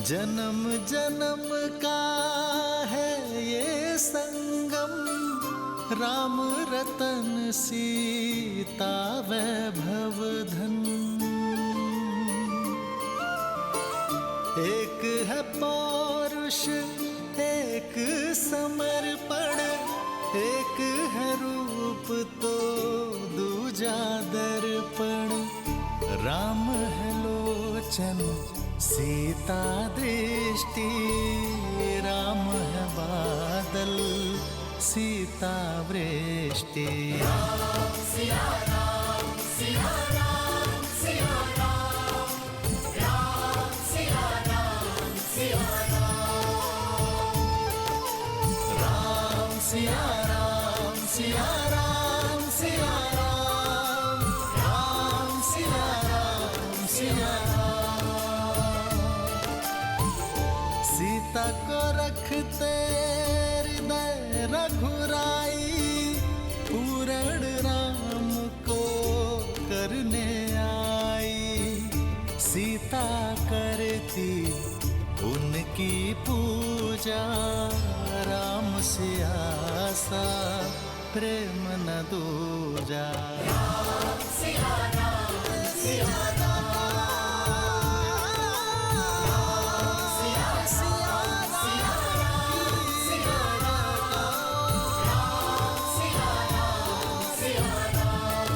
जन्म जन्म का है ये संगम, राम रतन सीता वैभव धन। एक है पौरुष एक समर्पण, एक है रूप तो दूजा दर्पण। राम है लोचन सीता दृष्टि, राम है बादल सीता वृष्टि। राम सिया राम सिया राम सिया राम, राम सिया राम सिया राम, राम सिया राम सिया राम सिया राम, राम सिया राम सिया राम। सीता को रखते हृदय रघुराई, पूर्ण राम को करने आई। सीता करती उनकी पूजा, राम से आसा प्रेम न दूजा। राम सिया राम सिया राम, राम सिया सिया सिया राम सिया राम, राम सिया राम सिया राम।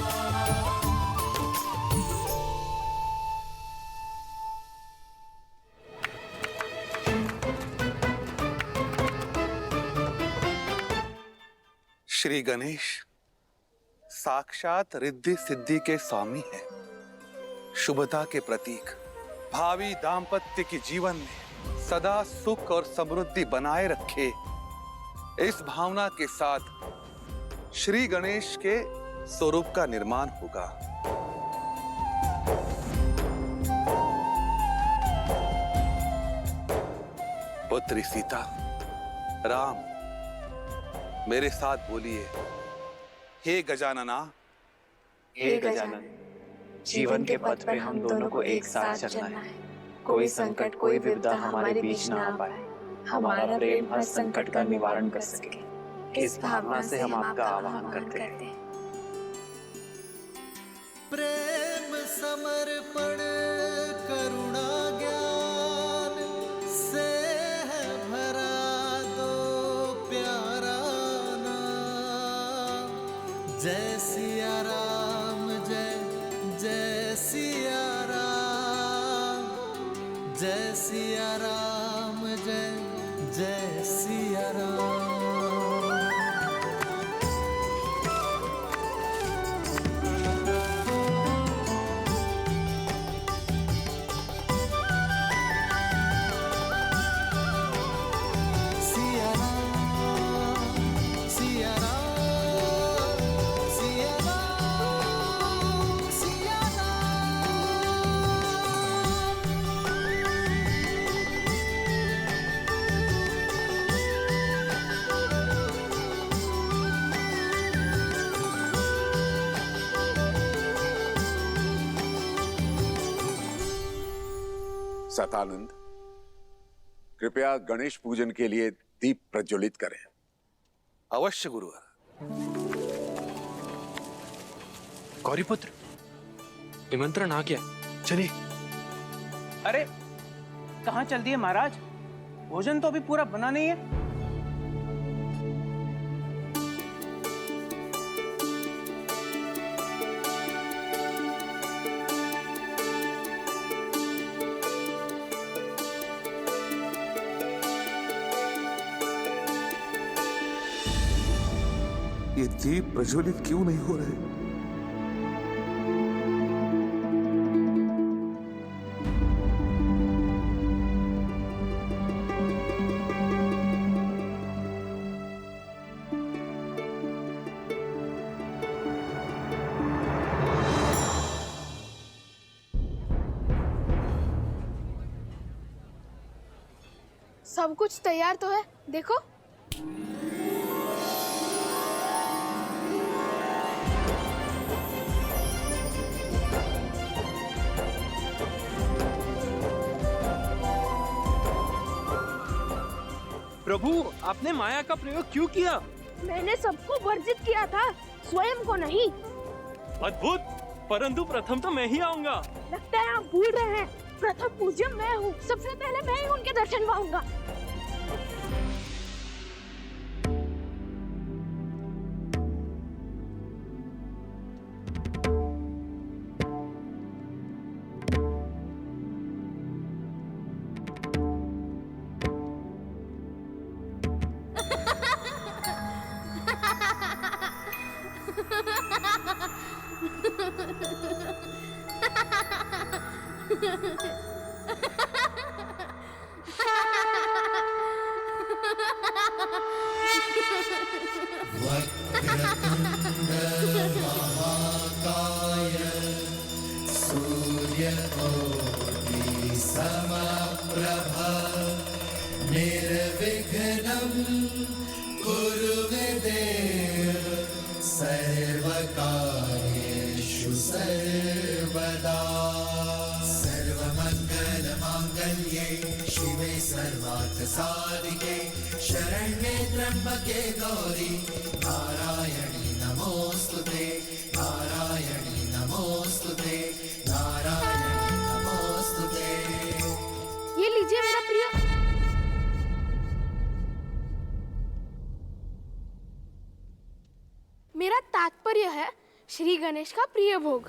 श्री गणेश साक्षात रिद्धि सिद्धि के स्वामी हैं, शुभता के प्रतीक। भावी दाम्पत्य के जीवन में सदा सुख और समृद्धि बनाए रखे, इस भावना के साथ श्री गणेश के स्वरूप का निर्माण होगा। पुत्री सीता, राम मेरे साथ बोलिए, हे गजानना। हे गजानन, जीवन के पथ पे हम दोनों को एक साथ चलना है। कोई संकट कोई विपदा हमारे बीच ना आ पाए, हमारा प्रेम हर संकट का निवारण कर सके, इस भावना से हम आपका आह्वान करते हैं। प्रेम समर्पण करुणा ज्ञान से है भरा दो प्यारा नाम। जय सिया राम जय जय सिया राम, जय सिया राम जय जय सिया राम। सतानंद, कृपया गणेश पूजन के लिए दीप प्रज्वलित करें। अवश्य गुरुवर। गौरीपुत्र, निमंत्रण आ गया, चलिए। अरे कहाँ चल दिए महाराज? भोजन तो अभी पूरा बना नहीं है। ये दीप प्रज्वलित क्यों नहीं हो रहे? सब कुछ तैयार तो है, देखो। प्रभु, आपने माया का प्रयोग क्यों किया? मैंने सबको वर्जित किया था, स्वयं को नहीं। अद्भुत, परंतु प्रथम तो मैं ही आऊंगा। लगता है आप भूल रहे हैं, प्रथम पूज्य मैं हूँ। सबसे पहले मैं ही उनके दर्शन पाऊंगा। निर्विघ्नं कुरु मे देव सर्वकार्येषु सर्वदा। सर्वमङ्गलमाङ्गल्ये शिवे सर्वार्थसाधिके शरण्ये त्र्यम्बके गौरी नारायणी नमोऽस्तुते, नारायणी नमोऽस्तुते, नारायणी नमोऽस्तुते। ये लीजिए मेरा प्रिय। मेरा तात्पर्य है श्री गणेश का प्रिय भोग।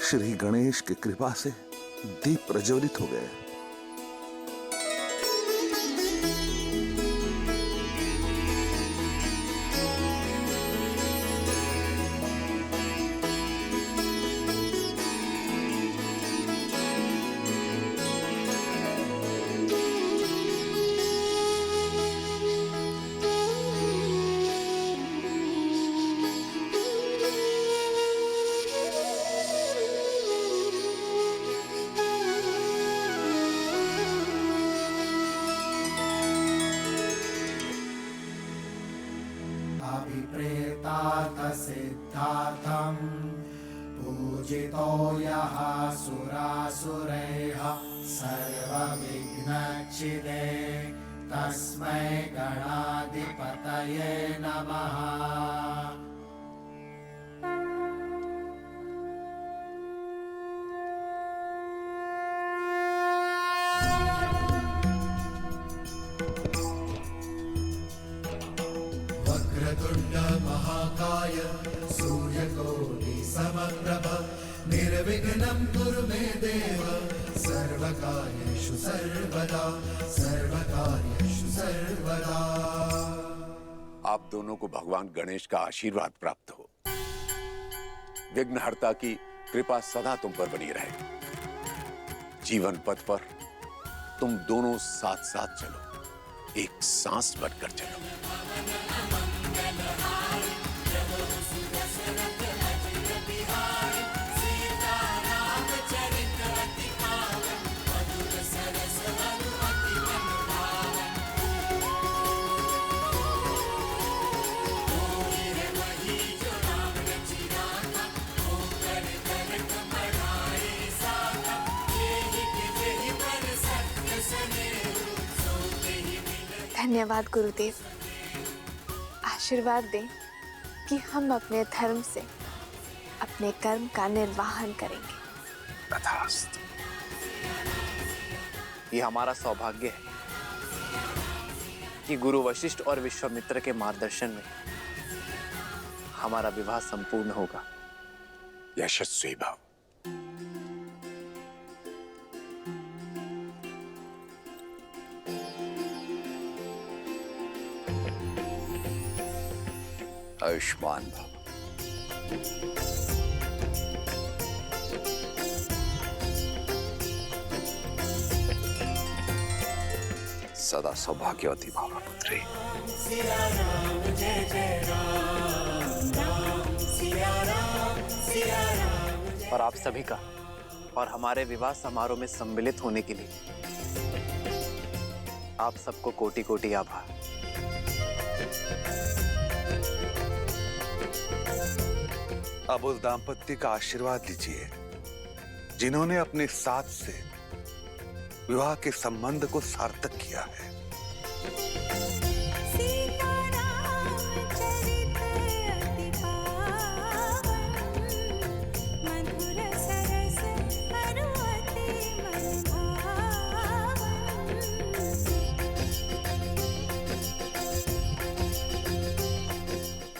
श्री गणेश की कृपा से दीप प्रज्वलित हो गए। सिद्धार्थं पूजितो यः सुरासुरैः सर्वविघ्नच्छिदे तस्मै गणाधिपतये नमः। वक्रतुण्ड महाकाय सूर्यकोटि समप्रभ निर्विघ्नं कुरु मे देव सर्वकार्येषु सर्वदा, सर्वकार्येषु सर्वदा। आप दोनों को भगवान गणेश का आशीर्वाद प्राप्त हो। विघ्नहर्ता की कृपा सदा तुम पर बनी रहे। जीवन पथ पर तुम दोनों साथ साथ चलो, एक सांस बढ़कर चलो। धन्यवाद गुरुदेव। आशीर्वाद दें कि हम अपने धर्म से अपने कर्म का निर्वाहन करेंगे। तथास्तु। ये हमारा सौभाग्य है कि गुरु वशिष्ठ और विश्वामित्र के मार्गदर्शन में हमारा विवाह संपूर्ण होगा। यशस्वी भव। आयुष्मान भव। सदा सौभाग्यवती भव पुत्री। और आप सभी का और हमारे विवाह समारोह में सम्मिलित होने के लिए आप सबको कोटि कोटि आभार। अब उस दाम्पत्य का आशीर्वाद लीजिए जिन्होंने अपने साथ से विवाह के संबंध को सार्थक किया है।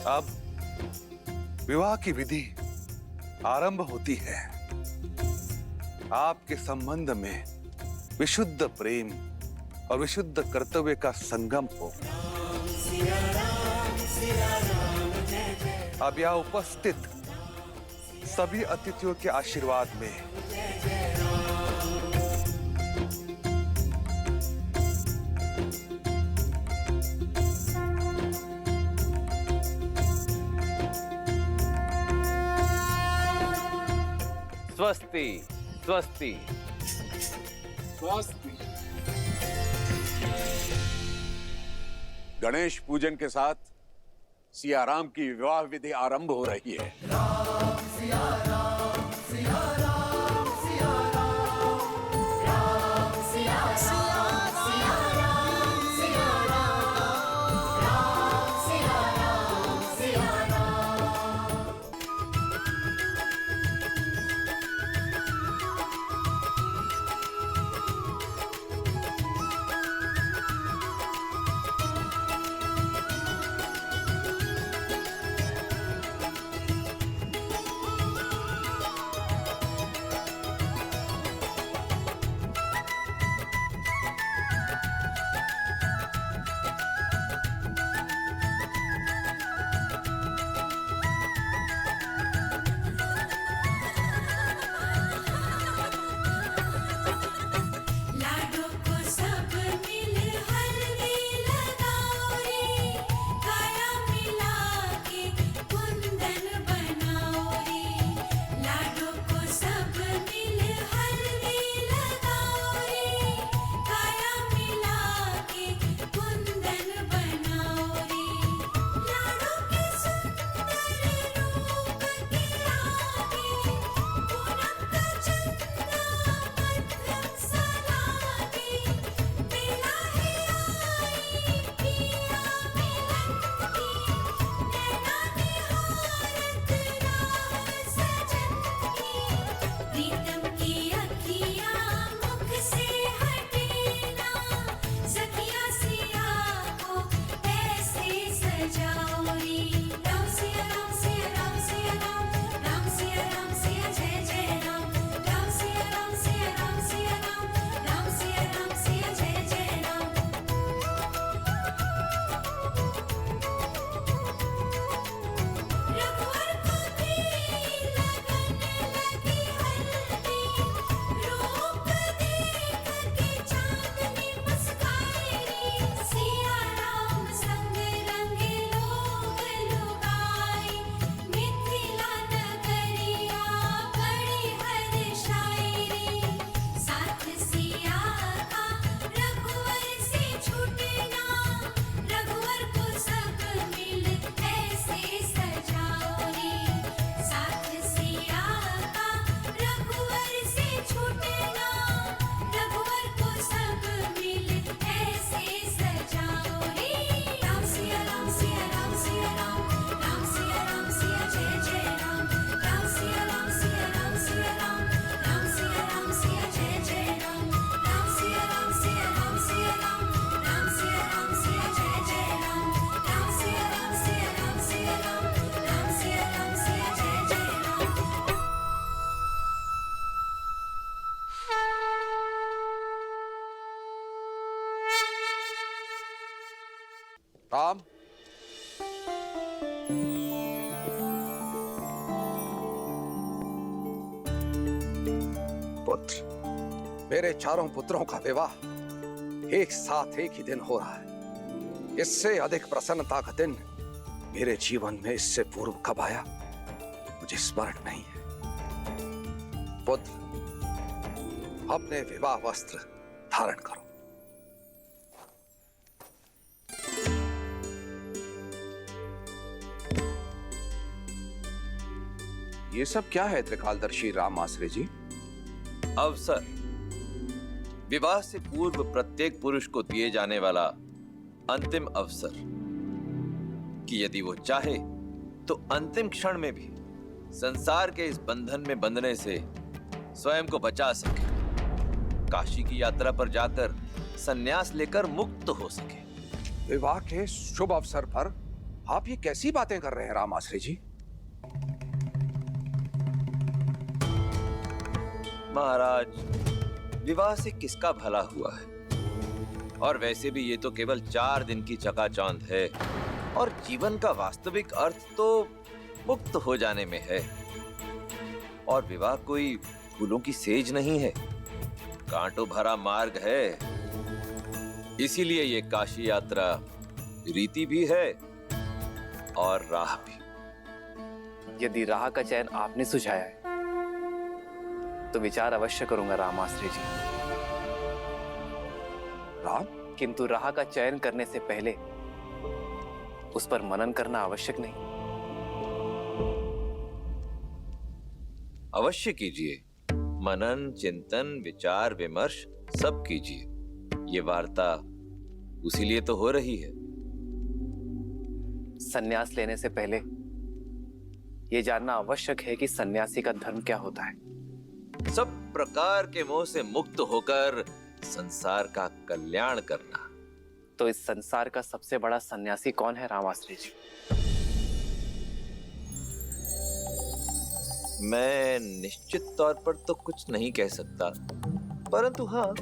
अब विवाह की विधि आरंभ होती है। आपके संबंध में विशुद्ध प्रेम और विशुद्ध कर्तव्य का संगम हो। अब यहाँ उपस्थित सभी अतिथियों के आशीर्वाद में स्वस्ति स्वस्ति। गणेश पूजन के साथ सियाराम की विवाह विधि आरंभ हो रही है। राम, पुत्र, मेरे चारों पुत्रों का विवाह एक साथ एक ही दिन हो रहा है। इससे अधिक प्रसन्नता का दिन मेरे जीवन में इससे पूर्व कब आया मुझे स्मरण नहीं है। पुत्र, अपने विवाह वस्त्र धारण करो। ये सब क्या है त्रिकालदर्शी राम आश्रय जी? अवसर, विवाह से पूर्व प्रत्येक पुरुष को दिए जाने वाला अंतिम अवसर कि यदि वो चाहे तो अंतिम क्षण में भी संसार के इस बंधन में बंधने से स्वयं को बचा सके, काशी की यात्रा पर जाकर संन्यास लेकर मुक्त हो सके। विवाह के शुभ अवसर पर आप ये कैसी बातें कर रहे हैं राम आश्रय जी? महाराज, विवाह से किसका भला हुआ है? और वैसे भी ये तो केवल 4 दिन की चकाचौंध है और जीवन का वास्तविक अर्थ तो मुक्त हो जाने में है। और विवाह कोई फूलों की सेज नहीं है, कांटों भरा मार्ग है। इसीलिए ये काशी यात्रा रीति भी है और राह भी। यदि राह का चयन आपने सुझाया है तो विचार अवश्य करूंगा राम आश्रय जी। राम, किंतु राह का चयन करने से पहले उस पर मनन करना आवश्यक नहीं? अवश्य कीजिए, मनन, चिंतन, विचार विमर्श सब कीजिए। ये वार्ता उसी लिए तो हो रही है। सन्यास लेने से पहले यह जानना आवश्यक है कि सन्यासी का धर्म क्या होता है। सब प्रकार के मोह से मुक्त होकर संसार का कल्याण करना। तो इस संसार का सबसे बड़ा सन्यासी कौन है राम आश्रय जी? मैं निश्चित तौर पर तो कुछ नहीं कह सकता, परंतु हाँ,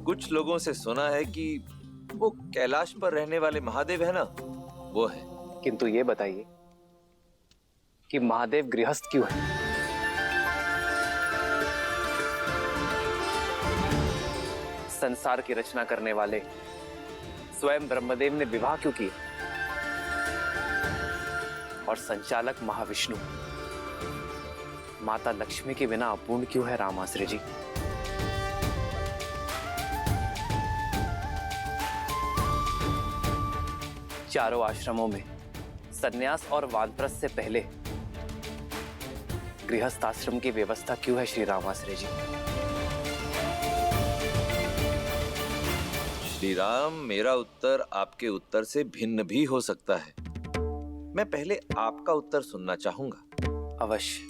कुछ लोगों से सुना है कि वो कैलाश पर रहने वाले महादेव है ना, वो है। किंतु ये बताइए कि महादेव गृहस्थ क्यों है? संसार की रचना करने वाले स्वयं ब्रह्मदेव ने विवाह क्यों किया? और संचालक महाविष्णु माता लक्ष्मी के बिना अपूर्ण क्यों है राम आश्रय जी? चारों आश्रमों में सन्यास और वानप्रस्थ से पहले गृहस्थ आश्रम की व्यवस्था क्यों है श्री राम आश्रय जी? श्री राम, मेरा उत्तर आपके उत्तर से भिन्न भी हो सकता है। मैं पहले आपका उत्तर सुनना चाहूंगा। अवश्य,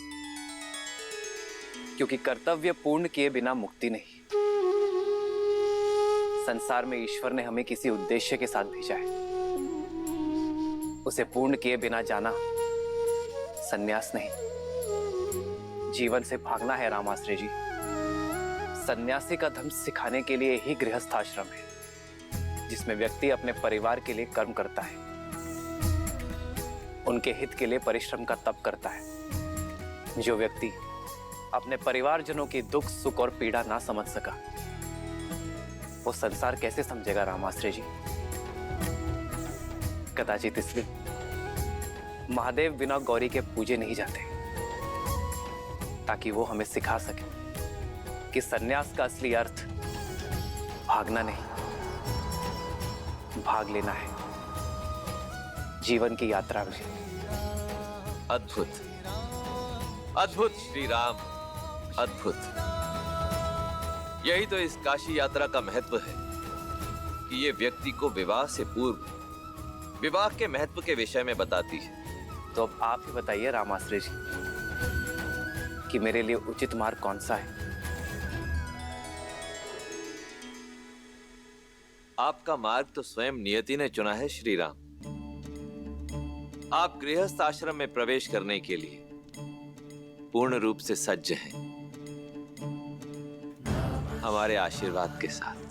क्योंकि कर्तव्य पूर्ण किए बिना मुक्ति नहीं। संसार में ईश्वर ने हमें किसी उद्देश्य के साथ भेजा है, उसे पूर्ण किए बिना जाना सन्यास नहीं, जीवन से भागना है राम आश्रय जी। सन्यासी का धर्म सिखाने के लिए ही गृहस्थ आश्रम है, जिसमें व्यक्ति अपने परिवार के लिए कर्म करता है, उनके हित के लिए परिश्रम का तप करता है। जो व्यक्ति अपने परिवारजनों की दुख, सुख और पीड़ा ना समझ सका, वो संसार कैसे समझेगा राम आश्रय जी? कदाचित इसलिए महादेव बिना गौरी के पूजे नहीं जाते, ताकि वो हमें सिखा सके कि सन्यास का असली अर्थ भागना नहीं, भाग लेना है जीवन की यात्रा में। अद्भुत, अद्भुत श्री राम, अद्भुत। यही तो इस काशी यात्रा का महत्व है कि ये व्यक्ति को विवाह से पूर्व विवाह के महत्व के विषय में बताती है। तो अब आप ही बताइए राम आश्रय जी कि मेरे लिए उचित मार्ग कौन सा है? आपका मार्ग तो स्वयं नियति ने चुना है श्री राम। आप गृहस्थ आश्रम में प्रवेश करने के लिए पूर्ण रूप से सज्ज हैं, हमारे आशीर्वाद के साथ।